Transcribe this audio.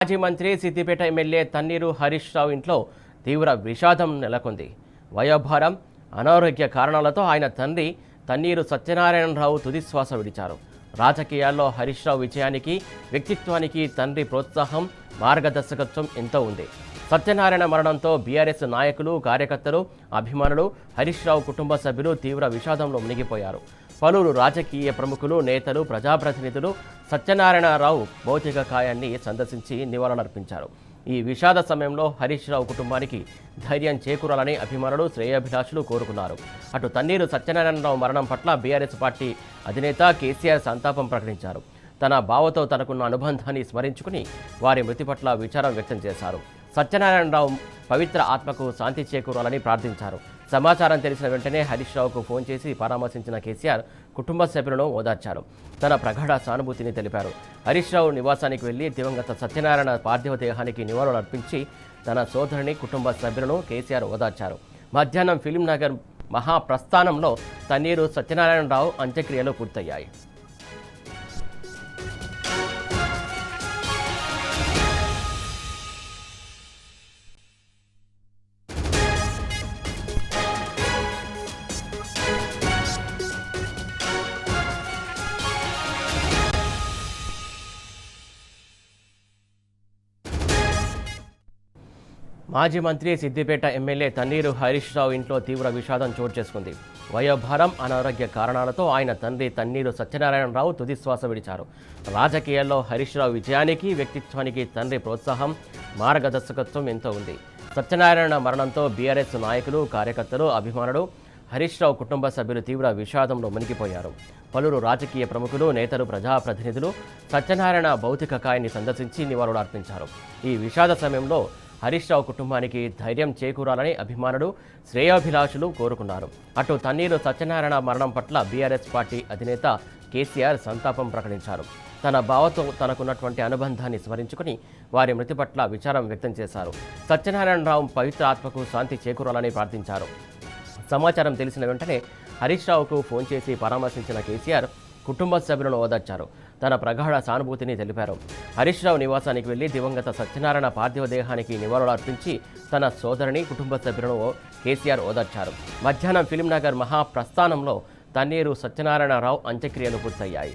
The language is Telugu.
మాజీ మంత్రి సిద్దిపేట ఎమ్మెల్యే తన్నీరు హరీష్ రావు ఇంట్లో తీవ్ర విషాదం నెలకొంది. వయోభారం, అనారోగ్య కారణాలతో ఆయన తండ్రి తన్నీరు సత్యనారాయణరావు తుదిశ్వాస విడిచారు. రాజకీయాల్లో హరీష్ రావు విజయానికి, వ్యక్తిత్వానికి తండ్రి ప్రోత్సాహం, మార్గదర్శకత్వం ఎంతో ఉంది. సత్యనారాయణ మరణంతో బీఆర్ఎస్ నాయకులు, కార్యకర్తలు, అభిమానులు, హరీష్ రావు కుటుంబ సభ్యులు తీవ్ర విషాదంలో మునిగిపోయారు. పలువురు రాజకీయ ప్రముఖులు, నేతలు, ప్రజాప్రతినిధులు సత్యనారాయణరావు భౌతిక కాయాన్ని సందర్శించి నివాళులర్పించారు. ఈ విషాద సమయంలో హరీష్ రావు కుటుంబానికి ధైర్యం చేకూరాలని అభిమానులు, శ్రేయోభిలాషులు కోరుకున్నారు. అటు తన్నీరు సత్యనారాయణరావు మరణం పట్ల బీఆర్ఎస్ పార్టీ అధినేత కేసీఆర్ సంతాపం ప్రకటించారు. తన బావతో తనకున్న అనుబంధాన్ని స్మరించుకుని వారి మృతి పట్ల విచారం వ్యక్తం చేశారు. సత్యనారాయణరావు పవిత్ర ఆత్మకు శాంతి చేకూరాలని ప్రార్థించారు. సమాచారం తెలిసిన వెంటనే హరీష్ రావుకు ఫోన్ చేసి పరామర్శించిన కేసీఆర్ కుటుంబ సభ్యులను ఓదార్చారు. తన ప్రగాఢ సానుభూతిని తెలిపారు. హరీష్ రావు నివాసానికి వెళ్లి దివంగత సత్యనారాయణ పార్థివ దేహానికి నివాళులు అర్పించి తన సోదరుని, కుటుంబ సభ్యులను కేసీఆర్ ఓదార్చారు. మధ్యాహ్నం ఫిలింనగర్ మహాప్రస్థానంలో తన్నీరు సత్యనారాయణరావు అంత్యక్రియలు పూర్తయ్యాయి. మాజీ మంత్రి సిద్దిపేట ఎమ్మెల్యే తన్నీరు హరీష్ రావు ఇంట్లో తీవ్ర విషాదం చోటు చేసుకుంది. వయోభారం, అనారోగ్య కారణాలతో ఆయన తండ్రి తన్నీరు సత్యనారాయణరావు తుదిశ్వాస విడిచారు. రాజకీయాల్లో హరీష్ రావు విజయానికి, వ్యక్తిత్వానికి తండ్రి ప్రోత్సాహం, మార్గదర్శకత్వం ఎంతో ఉంది. సత్యనారాయణ మరణంతో బీఆర్ఎస్ నాయకులు, కార్యకర్తలు, అభిమానులు, హరీష్ రావు కుటుంబ సభ్యులు తీవ్ర విషాదంలో మునిగిపోయారు. పలువురు రాజకీయ ప్రముఖులు, నేతలు, ప్రజాప్రతినిధులు సత్యనారాయణ భౌతిక కాయాన్ని సందర్శించి నివాళులు అర్పించారు. ఈ విషాద సమయంలో హరీష్ రావు కుటుంబానికి ధైర్యం చేకూరాలని అభిమానులు, శ్రేయోభిలాషులు కోరుకున్నారు. అటు తన్నీరు సత్యనారాయణ మరణం పట్ల బీఆర్ఎస్ పార్టీ అధినేత కేసీఆర్ సంతాపం ప్రకటించారు. తన బావతో తనకున్నటువంటి అనుబంధాన్ని స్మరించుకుని వారి మృతి పట్ల విచారం వ్యక్తం చేశారు. సత్యనారాయణరావు పవిత్ర ఆత్మకు శాంతి చేకూరాలని ప్రార్థించారు. సమాచారం తెలిసిన వెంటనే హరీష్ రావుకు ఫోన్ చేసి పరామర్శించిన కేసీఆర్ కుటుంబ సభ్యులను ఓదార్చారు. తన ప్రగాఢ సానుభూతిని తెలిపారు. హరీష్ రావు నివాసానికి వెళ్లి దివంగత సత్యనారాయణ పార్థివ దేహానికి నివాళులు అర్పించి తన సోదరుని, కుటుంబ సభ్యులను కేసీఆర్ ఓదార్చారు. మధ్యాహ్నం ఫిలింనగర్ మహాప్రస్థానంలో తన్నీరు సత్యనారాయణరావు అంత్యక్రియలు పూర్తయ్యాయి.